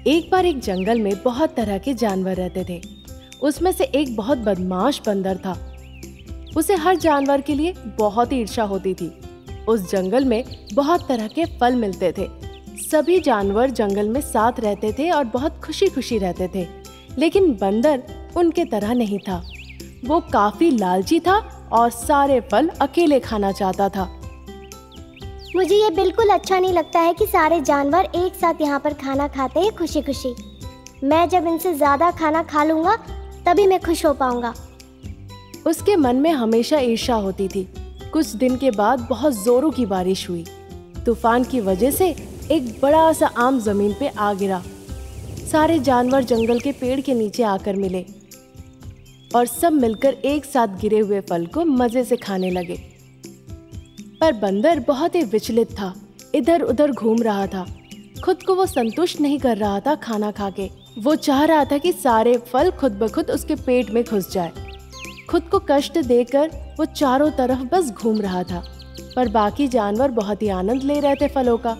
एक बार एक जंगल में बहुत तरह के जानवर रहते थे। उसमें से एक बहुत बदमाश बंदर था। उसे हर जानवर के लिए बहुत ही ईर्ष्या होती थी। उस जंगल में बहुत तरह के फल मिलते थे। सभी जानवर जंगल में साथ रहते थे और बहुत खुशी खुशी रहते थे। लेकिन बंदर उनके तरह नहीं था। वो काफी लालची था और सारे फल अकेले खाना चाहता था। मुझे ये बिल्कुल अच्छा नहीं लगता है कि सारे जानवर एक साथ यहाँ पर खाना खाते हैं खुशी खुशी। मैं जब इनसे ज्यादा खाना खा लूंगा तभी मैं खुश हो पाऊंगा। उसके मन में हमेशा ईर्ष्या होती थी। कुछ दिन के बाद बहुत जोरों की बारिश हुई। तूफान की वजह से एक बड़ा सा आम जमीन पे आ गिरा। सारे जानवर जंगल के पेड़ के नीचे आकर मिले और सब मिलकर एक साथ गिरे हुए फल को मजे से खाने लगे। पर बंदर बहुत ही विचलित था। इधर उधर घूम रहा था। खुद को वो संतुष्ट नहीं कर रहा था खाना खा के। वो चाह रहा था कि सारे फल खुद ब खुद उसके पेट में घुस जाए। खुद को कष्ट देकर वो चारों तरफ बस घूम रहा था। पर बाकी जानवर बहुत ही आनंद ले रहे थे फलों का।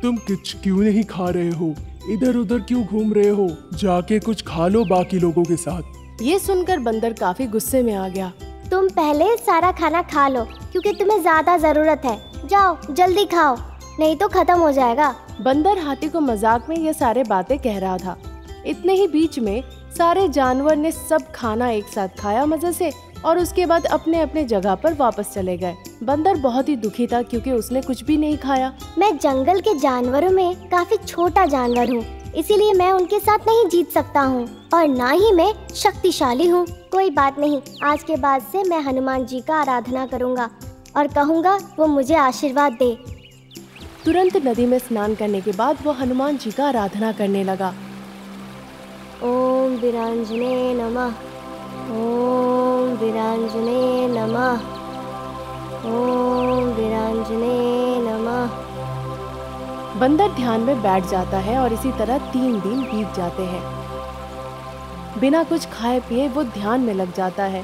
तुम कुछ क्यों नहीं खा रहे हो? इधर उधर क्यों घूम रहे हो? जाके कुछ खा लो बाकी लोगों के साथ। ये सुनकर बंदर काफी गुस्से में आ गया। तुम पहले सारा खाना खा लो क्योंकि तुम्हें ज्यादा जरूरत है। जाओ जल्दी खाओ, नहीं तो खत्म हो जाएगा। बंदर हाथी को मजाक में ये सारे बातें कह रहा था। इतने ही बीच में सारे जानवर ने सब खाना एक साथ खाया मजे से और उसके बाद अपने अपने जगह पर वापस चले गए। बंदर बहुत ही दुखी था क्योंकि उसने कुछ भी नहीं खाया। मैं जंगल के जानवरों में काफी छोटा जानवर हूँ, इसीलिए मैं उनके साथ नहीं जीत सकता हूँ और ना ही मैं शक्तिशाली हूँ। कोई बात नहीं, आज के बाद से मैं हनुमान जी का आराधना करूँगा और कहूँगा वो मुझे आशीर्वाद दे। तुरंत नदी में स्नान करने के बाद वो हनुमान जी का आराधना करने लगा। ओम वीरांजने नमः, ओम वीरांजने नमः, ओम वीरांजने नमः। बंदर ध्यान में बैठ जाता है और इसी तरह 3 दिन बीत जाते हैं। बिना कुछ खाए पिए वो ध्यान में लग जाता है।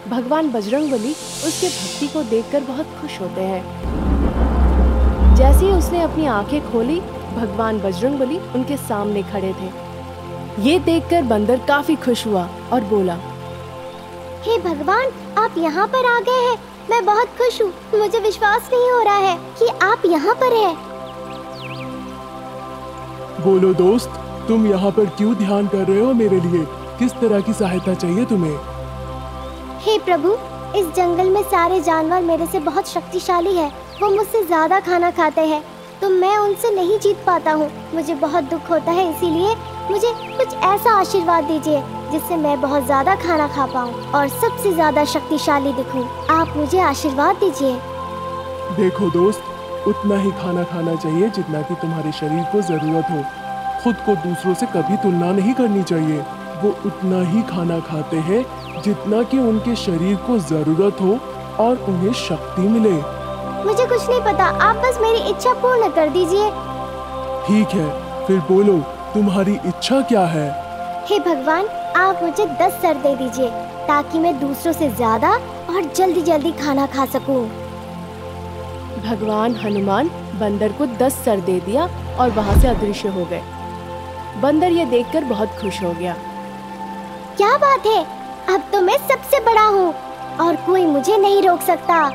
भगवान बजरंगबली उसके भक्ति को देखकर बहुत खुश होते हैं। जैसे ही उसने अपनी आंखें खोली, भगवान बजरंगबली उनके सामने खड़े थे। ये देखकर बंदर काफी खुश हुआ और बोला, हे भगवान, आप यहाँ पर आ गए हैं। मैं बहुत खुश हूँ। मुझे विश्वास नहीं हो रहा है कि आप यहाँ पर हैं। बोलो दोस्त, तुम यहाँ पर क्यों ध्यान कर रहे हो मेरे लिए? किस तरह की सहायता चाहिए तुम्हें? हे प्रभु, इस जंगल में सारे जानवर मेरे से बहुत शक्तिशाली है। वो मुझसे ज्यादा खाना खाते हैं तो मैं उनसे नहीं जीत पाता हूँ। मुझे बहुत दुख होता है, इसीलिए मुझे कुछ ऐसा आशीर्वाद दीजिए जिससे मैं बहुत ज्यादा खाना खा पाऊँ और सबसे ज्यादा शक्तिशाली दिखूँ। आप मुझे आशीर्वाद दीजिए। देखो दोस्त, उतना ही खाना खाना चाहिए जितना कि तुम्हारे शरीर को जरूरत हो। खुद को दूसरों से कभी तुलना नहीं करनी चाहिए। वो उतना ही खाना खाते हैं जितना कि उनके शरीर को जरूरत हो और उन्हें शक्ति मिले। मुझे कुछ नहीं पता, आप बस मेरी इच्छा पूर्ण कर दीजिए। ठीक है, फिर बोलो तुम्हारी इच्छा क्या है? हे भगवान, आप मुझे 10 सर दे दीजिए ताकि मैं दूसरों से ज्यादा और जल्दी जल्दी खाना खा सकूं। भगवान हनुमान बंदर को 10 सर दे दिया और वहाँ से अदृश्य हो गए। बंदर ये देखकर बहुत खुश हो गया। क्या बात है, अब तो मैं सबसे बड़ा हूँ और कोई मुझे नहीं रोक सकता।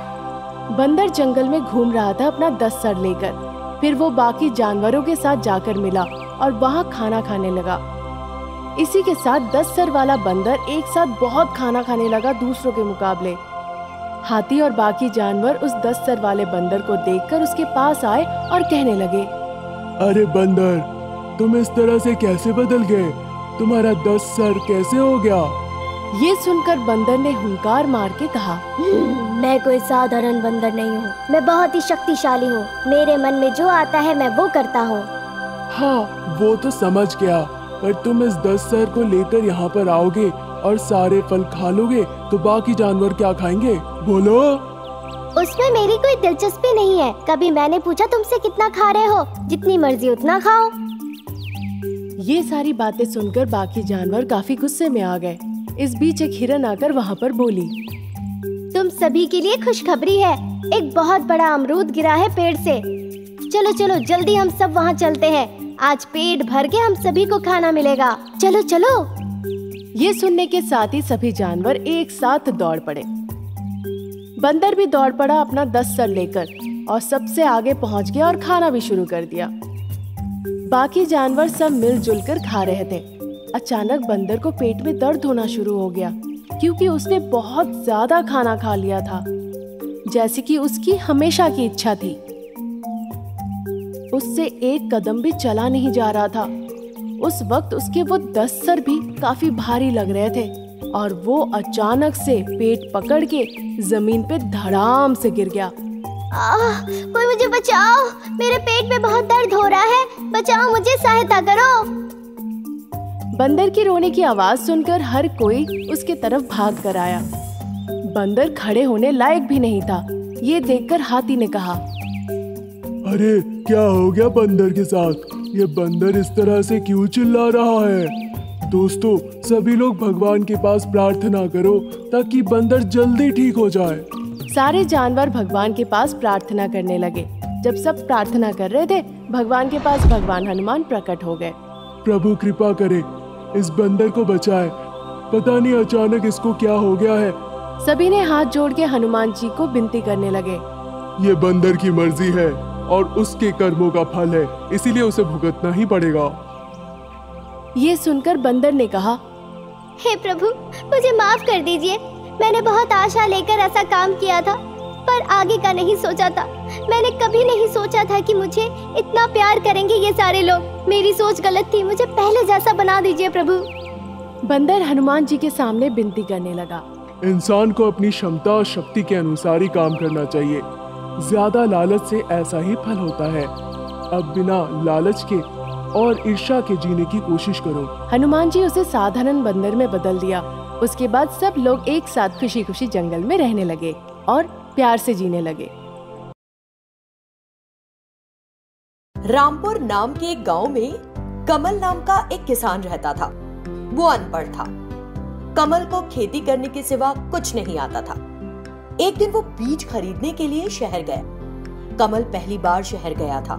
बंदर जंगल में घूम रहा था अपना 10 सर लेकर। फिर वो बाकी जानवरों के साथ जाकर मिला और वहाँ खाना खाने लगा। इसी के साथ 10 सर वाला बंदर एक साथ बहुत खाना खाने लगा दूसरों के मुकाबले। हाथी और बाकी जानवर उस 10 सर वाले बंदर को देखकर उसके पास आए और कहने लगे, अरे बंदर, तुम इस तरह से कैसे बदल गए? तुम्हारा 10 सर कैसे हो गया? ये सुनकर बंदर ने हुंकार मार के कहा, मैं कोई साधारण बंदर नहीं हूँ। मैं बहुत ही शक्तिशाली हूँ। मेरे मन में जो आता है मैं वो करता हूँ। हाँ, वो तो समझ गया, पर तुम इस 10 सर को लेकर यहाँ पर आओगे और सारे फल खा लोगे तो बाकी जानवर क्या खाएंगे? बोलो। उसमें मेरी कोई दिलचस्पी नहीं है। कभी मैंने पूछा तुमसे कितना खा रहे हो? जितनी मर्जी उतना खाओ। ये सारी बातें सुनकर बाकी जानवर काफी गुस्से में आ गए। इस बीच एक हिरन आकर वहाँ पर बोली, तुम सभी के लिए खुशखबरी है। एक बहुत बड़ा अमरूद गिरा है पेड़ से। चलो चलो जल्दी हम सब वहाँ चलते हैं। आज पेट भर के हम सभी को खाना मिलेगा। चलो चलो। ये सुनने के साथ ही सभी जानवर एक साथ दौड़ पड़े। बंदर भी दौड़ पड़ा अपना 10 सर लेकर और सबसे आगे पहुंच गया और खाना भी शुरू कर दिया। बाकी जानवर सब मिलजुल कर खा रहे थे। अचानक बंदर को पेट में दर्द होना शुरू हो गया क्योंकि उसने बहुत ज्यादा खाना खा लिया था, जैसे कि उसकी हमेशा की इच्छा थी। उससे एक कदम भी चला नहीं जा रहा था। उस वक्त उसके वो 10 सर भी काफी भारी लग रहे थे और वो अचानक से पेट पकड़ के जमीन पे धड़ाम से गिर गया। कोई मुझे बचाओ, मेरे पेट में बहुत दर्द हो रहा है, बचाओ मुझे, सहायता करो। बंदर की रोने की आवाज सुनकर हर कोई उसके तरफ भाग कर आया। बंदर खड़े होने लायक भी नहीं था। ये देखकर हाथी ने कहा, अरे क्या हो गया बंदर के साथ? ये बंदर इस तरह से क्यों चिल्ला रहा है? दोस्तों, सभी लोग भगवान के पास प्रार्थना करो ताकि बंदर जल्दी ठीक हो जाए। सारे जानवर भगवान के पास प्रार्थना करने लगे। जब सब प्रार्थना कर रहे थे, भगवान के पास भगवान हनुमान प्रकट हो गए। प्रभु कृपा करे, इस बंदर को बचाए। पता नहीं अचानक इसको क्या हो गया है। सभी ने हाथ जोड़ के हनुमान जी को विनती करने लगे। ये बंदर की मर्जी है और उसके कर्मों का फल है, इसीलिए उसे भुगतना ही पड़ेगा। ये सुनकर बंदर ने कहा, हे प्रभु, मुझे माफ कर दीजिए। मैंने बहुत आशा लेकर ऐसा काम किया था, पर आगे का नहीं सोचा था। मैंने कभी नहीं सोचा था कि मुझे इतना प्यार करेंगे ये सारे लोग। मेरी सोच गलत थी, मुझे पहले जैसा बना दीजिए प्रभु। बंदर हनुमान जी के सामने विनती करने लगा। इंसान को अपनी क्षमता और शक्ति के अनुसार ही काम करना चाहिए। ज्यादा लालच से ऐसा ही फल होता है। अब बिना लालच के और ईर्ष्या के जीने की कोशिश करो। हनुमान जी उसे साधारण बंदर में बदल दिया। उसके बाद सब लोग एक साथ खुशी खुशी जंगल में रहने लगे और प्यार से जीने लगे। रामपुर नाम के एक गांव में कमल नाम का एक किसान रहता था। वो अनपढ़ था। कमल को खेती करने के सिवा कुछ नहीं आता था। एक दिन वो बीज खरीदने के लिए शहर गया। कमल पहली बार शहर गया था।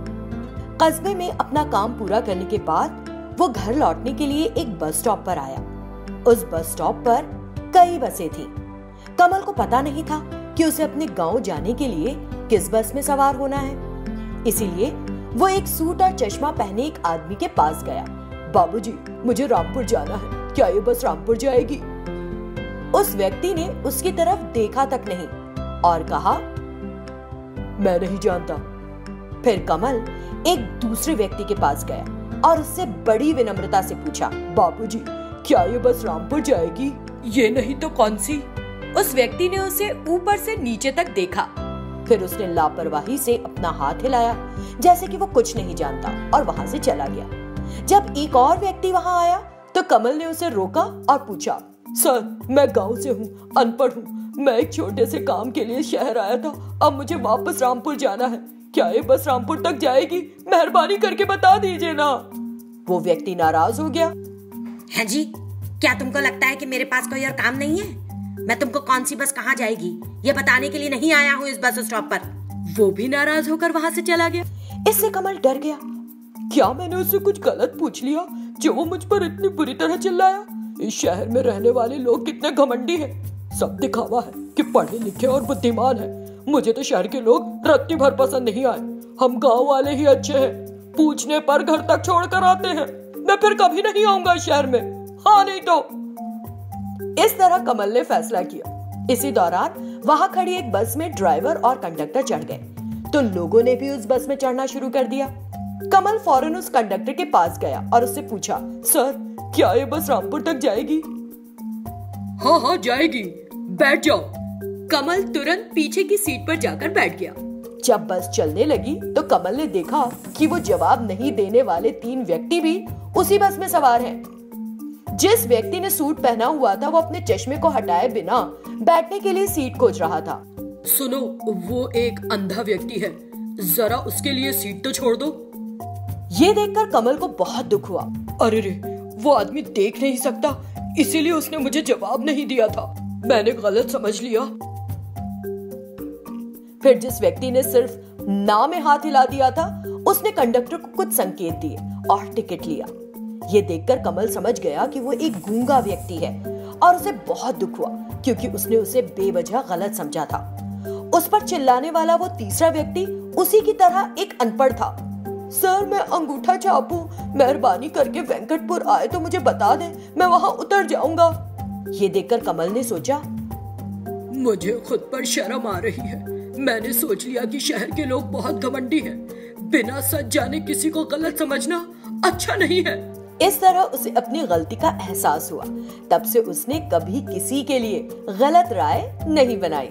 कस्बे में अपना काम पूरा करने के बाद वो घर लौटने के लिए एक बस स्टॉप पर आया। उस बस स्टॉप पर कई बसें थीं। कमल को पता नहीं था कि उसे अपने गांव जाने के लिए किस बस में सवार होना है। इसीलिए वो एक सूट और चश्मा पहने एक आदमी के पास गया। बाबूजी, मुझे रामपुर जाना है, क्या ये बस रामपुर जाएगी? उस व्यक्ति ने उसकी तरफ देखा तक नहीं और कहा, मैं नहीं जानता। फिर कमल एक दूसरे व्यक्ति के पास गया और उससे बड़ी विनम्रता से पूछा, बाबूजी, क्या ये बस रामपुर जाएगी? ये नहीं तो कौन सी? उस व्यक्ति ने उसे ऊपर से नीचे तक देखा। फिर उसने लापरवाही से अपना हाथ हिलाया जैसे कि वो कुछ नहीं जानता और वहां से चला गया। जब एक और व्यक्ति वहां आया तो कमल ने उसे रोका और पूछा, सर, मैं गांव से हूँ, अनपढ़ हूँ। मैं एक छोटे से काम के लिए शहर आया था। अब मुझे वापस रामपुर जाना है। क्या ये बस रामपुर तक जाएगी? मेहरबानी करके बता दीजिए ना। वो व्यक्ति नाराज हो गया। है जी, क्या तुमको लगता है कि मेरे पास कोई और काम नहीं है? मैं तुमको कौन सी बस कहाँ जाएगी ये बताने के लिए नहीं आया हूँ इस बस स्टॉप पर। वो भी नाराज होकर वहाँ से चला गया। इससे कमल डर गया। क्या मैंने उससे कुछ गलत पूछ लिया जो वो मुझ पर इतनी बुरी तरह चिल्लाया? इस शहर में रहने वाले लोग कितने घमंडी हैं। सब दिखावा है कि पढ़े लिखे और बुद्धिमान है। मुझे तो शहर के लोग रत्ती भर पसंद नहीं आए। हम गांव वाले ही अच्छे हैं। पूछने पर घर तक छोड़ कर आते हैं। मैं फिर कभी नहीं आऊंगा शहर में। हाँ नहीं तो। इस तरह कमल ने फैसला किया। इसी दौरान वहां खड़ी एक बस में ड्राइवर और कंडक्टर चढ़ गए तो लोगों ने भी उस बस में चढ़ना शुरू कर दिया। कमल फौरन उस कंडक्टर के पास गया और उससे पूछा, सर, क्या ये बस रामपुर तक जाएगी? हाँ हाँ जाएगी, बैठ जाओ। कमल तुरंत पीछे की सीट पर जाकर बैठ गया। जब बस चलने लगी तो कमल ने देखा कि वो जवाब नहीं देने वाले 3 व्यक्ति भी उसी बस में सवार हैं। जिस व्यक्ति ने सूट पहना हुआ था वो अपने चश्मे को हटाए बिना बैठने के लिए सीट खोज रहा था। सुनो, वो एक अंधा व्यक्ति है, जरा उसके लिए सीट तो छोड़ दो। ये देखकर कमल को बहुत दुख हुआ। अरे रे, वो आदमी देख नहीं सकता, इसीलिए उसने मुझे जवाब नहीं दिया था। मैंने गलत समझ लिया। फिर जिस व्यक्ति ने सिर्फ ना में हाथ हिला दिया था उसने कंडक्टर को कुछ संकेत दिए और टिकट लिया। ये देखकर कमल समझ गया कि वो एक गूंगा व्यक्ति है और उसे बहुत दुख हुआ क्योंकि उसने उसे बेवजह गलत समझा था। उस पर चिल्लाने वाला वो तीसरा व्यक्ति उसी की तरह एक अनपढ़ था। सर, मैं अंगूठा छाप हूं, मेहरबानी करके वेंकटपुर आए तो मुझे बता दे, मैं वहां उतर जाऊंगा। ये देखकर कमल ने सोचा, मुझे खुद पर शर्म आ रही है। मैंने सोच लिया कि शहर के लोग बहुत घमंडी हैं। बिना सच जाने किसी को गलत समझना अच्छा नहीं है। इस तरह उसे अपनी गलती का एहसास हुआ। तब से उसने कभी किसी के लिए गलत राय नहीं बनाई।